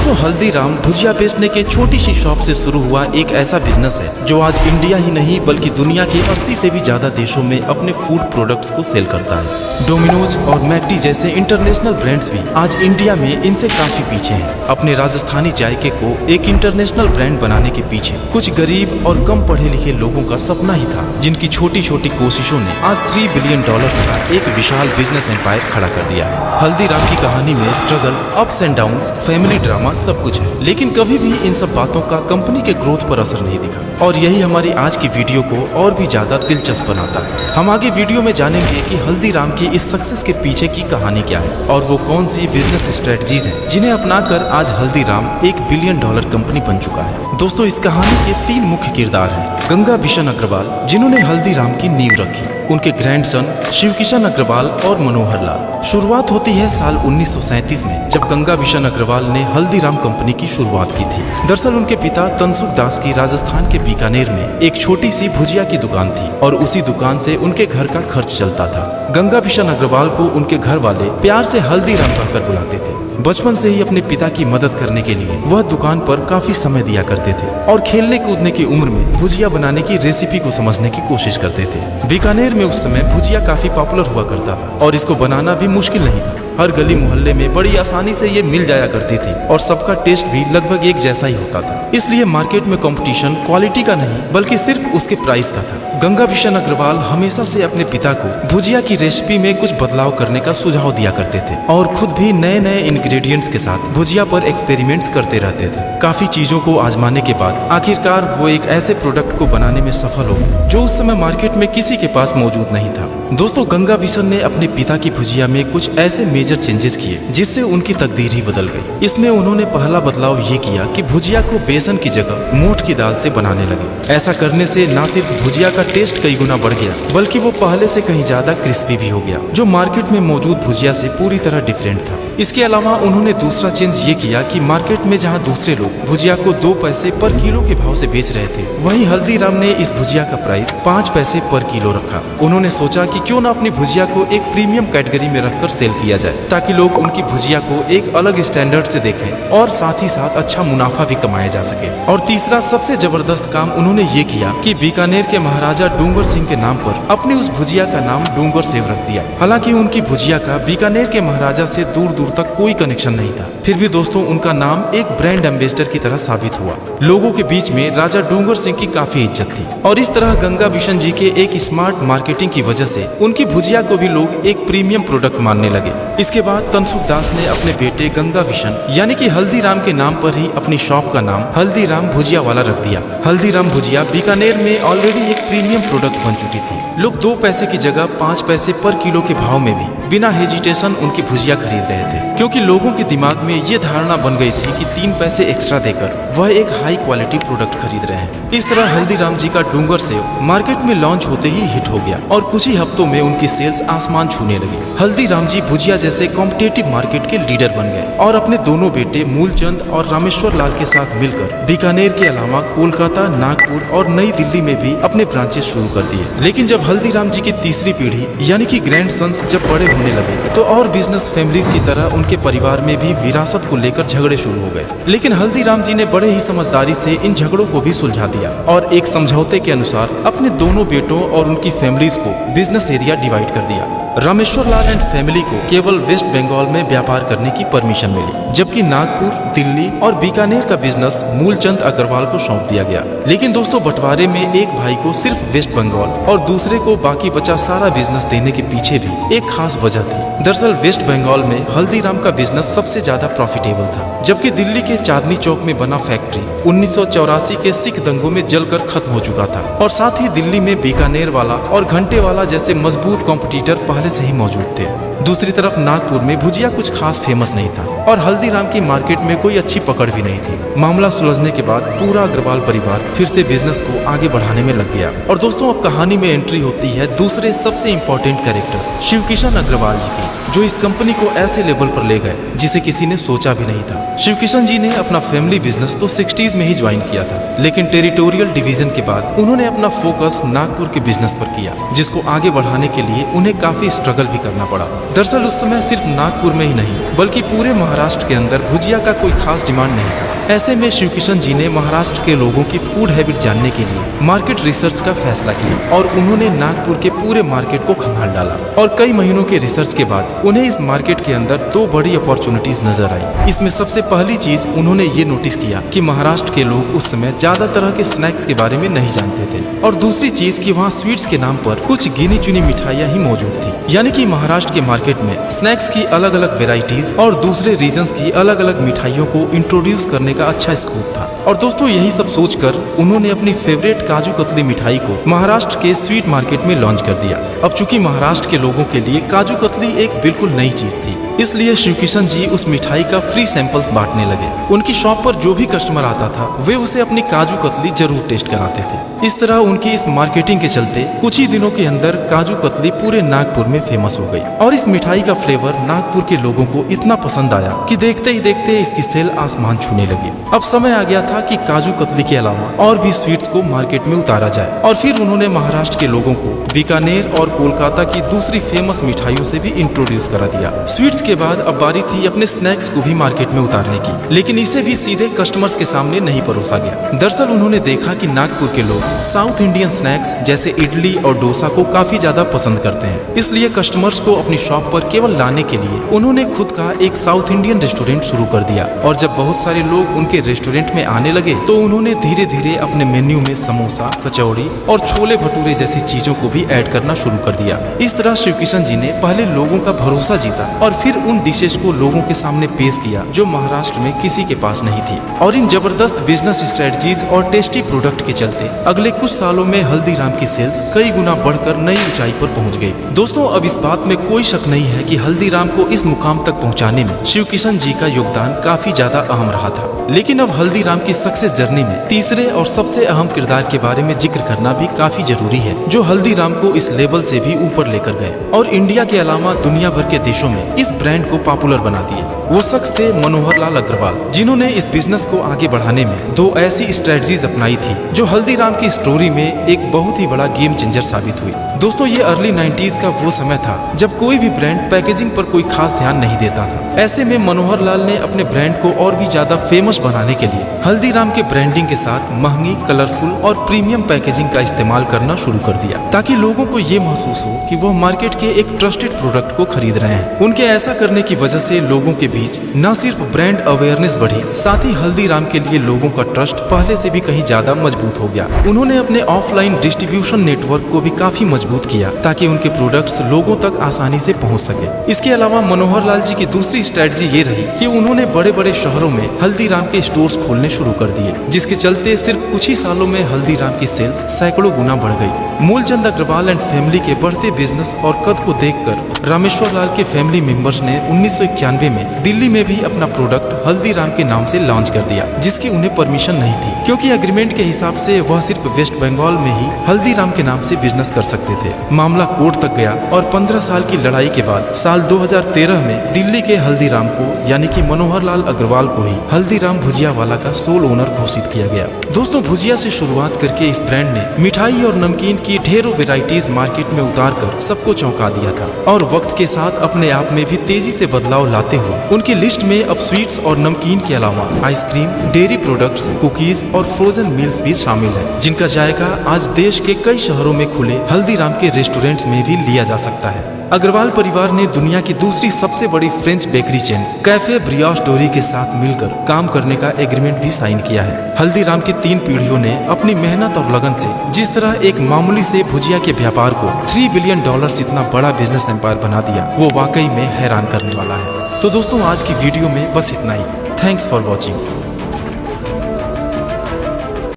दोस्तों हल्दीराम भुजिया बेचने के छोटी सी शॉप से शुरू हुआ एक ऐसा बिजनेस है जो आज इंडिया ही नहीं बल्कि दुनिया के 80 से भी ज्यादा देशों में अपने फूड प्रोडक्ट्स को सेल करता है। डोमिनोज और मैकडी जैसे इंटरनेशनल ब्रांड्स भी आज इंडिया में इनसे काफी पीछे हैं। अपने राजस्थानी जायके को एक इंटरनेशनल ब्रांड बनाने के पीछे कुछ गरीब और कम पढ़े लिखे लोगों का सपना ही था, जिनकी छोटी छोटी कोशिशों ने आज $3 बिलियन का एक विशाल बिजनेस एम्पायर खड़ा कर दिया है। हल्दीराम की कहानी में struggle, ups and downs, family drama सब कुछ है, लेकिन कभी भी इन सब बातों का कंपनी के ग्रोथ पर असर नहीं दिखा और यही हमारी आज की वीडियो को और भी ज्यादा दिलचस्प बनाता है। हम आगे वीडियो में जानेंगे कि हल्दीराम की इस सक्सेस के पीछे की कहानी क्या है और वो कौन सी बिजनेस स्ट्रेटजीज हैं जिन्हें अपनाकर आज हल्दीराम $1 बिलियन कंपनी बन चुका है। दोस्तों इस कहानी के 3 मुख्य किरदार हैं। गंगा बिशन अग्रवाल जिन्होंने हल्दीराम की नींव रखी, उनके ग्रैंडसन शिव किशन अग्रवाल और मनोहर लाल। शुरुआत होती है साल 1937 में जब गंगा बिशन अग्रवाल ने हल्दीराम कंपनी की शुरुआत की थी। दरअसल उनके पिता तनसुख दास की राजस्थान के बीकानेर में एक छोटी सी भुजिया की दुकान थी और उसी दुकान से उनके घर का खर्च चलता था। गंगा बिशन अग्रवाल को उनके घर वाले प्यार से हल्दीराम कहकर बुलाते थे। बचपन से ही अपने पिता की मदद करने के लिए वह दुकान पर काफी समय दिया करते थे और खेलने कूदने की उम्र में भुजिया बनाने की रेसिपी को समझने की कोशिश करते थे। बीकानेर में उस समय भुजिया काफी पॉपुलर हुआ करता था और इसको बनाना भी मुश्किल नहीं था। हर गली मोहल्ले में बड़ी आसानी से ये मिल जाया करती थी और सबका टेस्ट भी लगभग एक जैसा ही होता था। इसलिए मार्केट में कंपटीशन क्वालिटी का नहीं बल्कि सिर्फ उसके प्राइस का था। गंगा बिशन अग्रवाल हमेशा से अपने पिता को भुजिया की रेसिपी में कुछ बदलाव करने का सुझाव दिया करते थे और खुद भी नए नए इंग्रेडिएंट्स के साथ भुजिया पर एक्सपेरिमेंट्स करते रहते थे। काफी चीजों को आजमाने के बाद आखिरकार वो एक ऐसे प्रोडक्ट को बनाने में सफल हो गए जो उस समय मार्केट में किसी के पास मौजूद नहीं था। दोस्तों गंगा बिशन ने अपने पिता की भुजिया में कुछ ऐसे मेजर चेंजेस किए जिससे उनकी तकदीर ही बदल गई। इसमें उन्होंने पहला बदलाव ये किया कि भुजिया को बेसन की जगह मोठ की दाल से बनाने लगे। ऐसा करने से न सिर्फ भुजिया का टेस्ट कई गुना बढ़ गया बल्कि वो पहले से कहीं ज्यादा क्रिस्पी भी हो गया, जो मार्केट में मौजूद भुजिया से पूरी तरह डिफरेंट था। इसके अलावा उन्होंने दूसरा चेंज ये किया कि मार्केट में जहां दूसरे लोग भुजिया को 2 पैसे पर किलो के भाव से बेच रहे थे, वहीं हल्दीराम ने इस भुजिया का प्राइस 5 पैसे पर किलो रखा। उन्होंने सोचा कि क्यों ना अपनी भुजिया को एक प्रीमियम कैटेगरी में रखकर सेल किया जाए ताकि लोग उनकी भुजिया को एक अलग स्टैंडर्ड से देखें और साथ ही साथ अच्छा मुनाफा भी कमाया जा सके। और तीसरा सबसे जबरदस्त काम उन्होंने ये किया कि बीकानेर के महाराजा डूंगर सिंह के नाम पर अपनी उस भुजिया का नाम डूंगर सेव रख दिया। हालांकि उनकी भुजिया का बीकानेर के महाराजा से दूर दूर तक कोई कनेक्शन नहीं था, फिर भी दोस्तों उनका नाम एक ब्रांड एम्बेसडर की तरह साबित हुआ। लोगों के बीच में राजा डूंगर सिंह की काफी इज्जत थी और इस तरह गंगा बिशन जी के एक स्मार्ट मार्केटिंग की वजह से उनकी भुजिया को भी लोग एक प्रीमियम प्रोडक्ट मानने लगे। इसके बाद तनसुख दास ने अपने बेटे गंगा बिशन यानी कि हल्दीराम के नाम पर ही अपनी शॉप का नाम हल्दीराम भुजिया वाला रख दिया। हल्दीराम भुजिया बीकानेर में ऑलरेडी एक प्रीमियम प्रोडक्ट बन चुकी थी। लोग 2 पैसे की जगह 5 पैसे पर किलो के भाव में भी बिना हेजिटेशन उनकी भुजिया खरीद रहे थे, क्योंकि लोगों के दिमाग में ये धारणा बन गई थी कि 3 पैसे एक्स्ट्रा देकर वह एक हाई क्वालिटी प्रोडक्ट खरीद रहे हैं। इस तरह हल्दीराम जी का डूंगर सेव मार्केट में लॉन्च होते ही हिट हो गया और कुछ ही हफ्तों में उनकी सेल्स आसमान छूने लगी। हल्दीराम जी भुजिया जैसे कॉम्पिटिटिव मार्केट के लीडर बन गए और अपने दोनों बेटे मूलचंद और रामेश्वर लाल के साथ मिलकर बीकानेर के अलावा कोलकाता, नागपुर और नई दिल्ली में भी अपने ब्रांचेस शुरू कर दिए। लेकिन जब हल्दीराम जी की तीसरी पीढ़ी यानी कि ग्रैंड सन्स जब बड़े होने लगे तो और बिजनेस फैमिलीज की तरह उनके परिवार में भी विरासत को लेकर झगड़े शुरू हो गए। लेकिन हल्दीराम जी ने बड़े ही समझदारी से इन झगड़ों को भी सुलझा दिया और एक समझौते के अनुसार अपने दोनों बेटों और उनकी फैमिलीज को बिजनेस एरिया डिवाइड कर दिया। रामेश्वर लाल एंड फैमिली को केवल वेस्ट बंगाल में व्यापार करने की परमिशन मिली, जबकि नागपुर, दिल्ली और बीकानेर का बिजनेस मूलचंद अग्रवाल को सौंप दिया गया। लेकिन दोस्तों बंटवारे में एक भाई को सिर्फ वेस्ट बंगाल और दूसरे को बाकी बचा सारा बिजनेस देने के पीछे भी एक खास वजह थी। दरअसल वेस्ट बंगाल में हल्दीराम का बिजनेस सबसे ज्यादा प्रॉफिटेबल था, जबकि दिल्ली के चांदनी चौक में बना फैक्ट्री 1984 के सिख दंगों में जलकर खत्म हो चुका था और साथ ही दिल्ली में बीकानेर वाला और घंटे वाला जैसे मजबूत कॉम्पिटिटर पहले से ही मौजूद थे। दूसरी तरफ नागपुर में भुजिया कुछ खास फेमस नहीं था और हल्दीराम की मार्केट में कोई अच्छी पकड़ भी नहीं थी। मामला सुलझने के बाद पूरा अग्रवाल परिवार फिर से बिजनेस को आगे बढ़ाने में लग गया। और दोस्तों अब कहानी में एंट्री होती है दूसरे सबसे इम्पोर्टेंट कैरेक्टर शिव किशन अग्रवाल जी की, जो इस कंपनी को ऐसे लेवल पर ले गए जिसे किसी ने सोचा भी नहीं था। शिव किशन जी ने अपना फैमिली बिजनेस तो 60s में ही ज्वाइन किया था, लेकिन टेरिटोरियल डिवीजन के बाद उन्होंने अपना फोकस नागपुर के बिजनेस पर किया, जिसको आगे बढ़ाने के लिए उन्हें काफी स्ट्रगल भी करना पड़ा। दरअसल उस समय सिर्फ नागपुर में ही नहीं बल्कि पूरे महाराष्ट्र के अंदर भुजिया का कोई खास डिमांड नहीं था। ऐसे में शिव किशन जी ने महाराष्ट्र के लोगों की फूड हैबिट जानने के लिए मार्केट रिसर्च का फैसला किया और उन्होंने नागपुर के पूरे मार्केट को खंगाल डाला। और कई महीनों के रिसर्च के बाद उन्हें इस मार्केट के अंदर दो बड़ी अपॉर्चुनिटीज नजर आई। इसमें सबसे पहली चीज उन्होंने ये नोटिस किया कि महाराष्ट्र के लोग उस समय ज्यादा तरह के स्नैक्स के बारे में नहीं जानते थे, और दूसरी चीज कि वहाँ स्वीट्स के नाम पर कुछ गिनी चुनी मिठाइयाँ ही मौजूद थी। यानी कि महाराष्ट्र के मार्केट में स्नैक्स की अलग अलग वेराइटीज और दूसरे रीजन्स की अलग अलग मिठाइयों को इंट्रोड्यूस करने का अच्छा स्कोप था। और दोस्तों यही सब सोचकर उन्होंने अपनी फेवरेट काजू कतली मिठाई को महाराष्ट्र के स्वीट मार्केट में लॉन्च कर दिया। अब चूंकि महाराष्ट्र के लोगों के लिए काजू कतली एक बिल्कुल नई चीज थी, इसलिए शिव किशन जी उस मिठाई का फ्री सैंपल्स बांटने लगे। उनकी शॉप पर जो भी कस्टमर आता था वे उसे अपनी काजू कतली जरूर टेस्ट कराते थे। इस तरह उनकी इस मार्केटिंग के चलते कुछ ही दिनों के अंदर काजू कतली पूरे नागपुर में फेमस हो गई और इस मिठाई का फ्लेवर नागपुर के लोगों को इतना पसंद आया कि देखते ही देखते इसकी सेल आसमान छूने लगी। अब समय आ गया था कि काजू कतली के अलावा और भी स्वीट्स को मार्केट में उतारा जाए, और फिर उन्होंने महाराष्ट्र के लोगों को बीकानेर और कोलकाता की दूसरी फेमस मिठाइयों से भी इंट्रोड्यूस करा दिया। स्वीट्स के बाद अब बारी थी अपने स्नैक्स को भी मार्केट में उतारने की, लेकिन इसे भी सीधे कस्टमर्स के सामने नहीं परोसा गया। दरअसल उन्होंने देखा कि नागपुर के लोग साउथ इंडियन स्नैक्स जैसे इडली और डोसा को काफी ज्यादा पसंद करते हैं, इसलिए कस्टमर्स को अपनी शॉप पर केवल लाने के लिए उन्होंने खुद का एक साउथ इंडियन रेस्टोरेंट शुरू कर दिया। और जब बहुत सारे लोग उनके रेस्टोरेंट में आने लगे तो उन्होंने धीरे धीरे अपने मेन्यू में समोसा, कचौड़ी और छोले भटूरे जैसी चीजों को भी ऐड करना शुरू कर दिया। इस तरह शिव किशन जी ने पहले लोगों का भरोसा जीता और फिर उन डिशेज को लोगों के सामने पेश किया जो महाराष्ट्र में किसी के पास नहीं थी। और इन जबरदस्त बिजनेस स्ट्रेटजीज और टेस्टी प्रोडक्ट के चलते अगले कुछ सालों में हल्दीराम की सेल्स कई गुना बढ़कर नई ऊंचाई पर पहुंच गई। दोस्तों अब इस बात में कोई शक नहीं है कि हल्दीराम को इस मुकाम तक पहुंचाने में शिव किशन जी का योगदान काफी ज्यादा अहम रहा था। लेकिन अब हल्दीराम की सक्सेस जर्नी में तीसरे और सबसे अहम किरदार के बारे में जिक्र करना भी काफी जरूरी है, जो हल्दीराम को इस लेवल से भी ऊपर लेकर गए और इंडिया के अलावा दुनिया भर के देशों में इस ब्रांड को पॉपुलर बना दिए। वो शख्स थे मनोहर लाल अग्रवाल, जिन्होंने इस बिजनेस को आगे बढ़ाने में दो ऐसी स्ट्रेटजीज अपनाई थी जो हल्दीराम की स्टोरी में एक बहुत ही बड़ा गेम चेंजर साबित हुई। दोस्तों ये अर्ली 90s का वो समय था जब कोई भी ब्रांड पैकेजिंग पर कोई खास ध्यान नहीं देता था। ऐसे में मनोहर लाल ने अपने ब्रांड को और भी ज्यादा फेमस बनाने के लिए हल्दीराम के ब्रांडिंग के साथ महंगी, कलरफुल और प्रीमियम पैकेजिंग का इस्तेमाल करना शुरू कर दिया, ताकि लोगों को ये महसूस हो कि वह मार्केट के एक ट्रस्टेड प्रोडक्ट को खरीद रहे हैं। उनके ऐसा करने की वजह से लोगों के बीच न सिर्फ ब्रांड अवेयरनेस बढ़ी, साथ ही हल्दीराम के लिए लोगों का ट्रस्ट पहले से भी कहीं ज्यादा मजबूत हो गया। उन्होंने अपने ऑफलाइन डिस्ट्रीब्यूशन नेटवर्क को भी काफी मजबूत किया ताकि उनके प्रोडक्ट्स लोगों तक आसानी से पहुंच सके। इसके अलावा मनोहर लाल जी की दूसरी स्ट्रेटजी ये रही कि उन्होंने बड़े बड़े शहरों में हल्दीराम के स्टोर्स खोलने शुरू कर दिए, जिसके चलते सिर्फ कुछ ही सालों में हल्दीराम की सेल्स सैकड़ों गुना बढ़ गई। मूलचंद अग्रवाल एंड फैमिली के बढ़ते बिजनेस और कद को देखकर रामेश्वर लाल के फैमिली मेंबर्स ने 1991 में दिल्ली में भी अपना प्रोडक्ट हल्दीराम के नाम से लॉन्च कर दिया, जिसकी उन्हें परमिशन नहीं थी, क्योंकि एग्रीमेंट के हिसाब से वह सिर्फ वेस्ट बंगाल में ही हल्दीराम के नाम से बिजनेस कर सकते थे। मामला कोर्ट तक गया और 15 साल की लड़ाई के बाद साल 2013 में दिल्ली के हल्दीराम को यानी कि मनोहर लाल अग्रवाल को ही हल्दीराम भुजिया वाला का सोल ओनर घोषित किया गया। दोस्तों भुजिया से शुरुआत करके इस ब्रांड ने मिठाई और नमकीन की ढेरों वेराइटीज मार्केट में उतारकर सबको चौंका दिया था, और वक्त के साथ अपने आप में भी तेजी से बदलाव लाते हुए उनकी लिस्ट में अब स्वीट्स और नमकीन के अलावा आइसक्रीम, डेयरी प्रोडक्ट्स, कुकीज और फ्रोजन मील्स भी शामिल है, जिनका जायका आज देश के कई शहरों में खुले हल्दीराम के रेस्टोरेंट्स में भी लिया जा सकता है। अग्रवाल परिवार ने दुनिया की दूसरी सबसे बड़ी फ्रेंच बेकरी चेन कैफे ब्रियोश डोरी के साथ मिलकर काम करने का एग्रीमेंट भी साइन किया है। हल्दीराम की 3 पीढ़ियों ने अपनी मेहनत और लगन से जिस तरह एक मामूली से भुजिया के व्यापार को $3 बिलियन इतना बड़ा बिजनेस एम्पायर बना दिया, वो वाकई में हैरान करने वाला है। तो दोस्तों आज की वीडियो में बस इतना ही। Thanks for watching.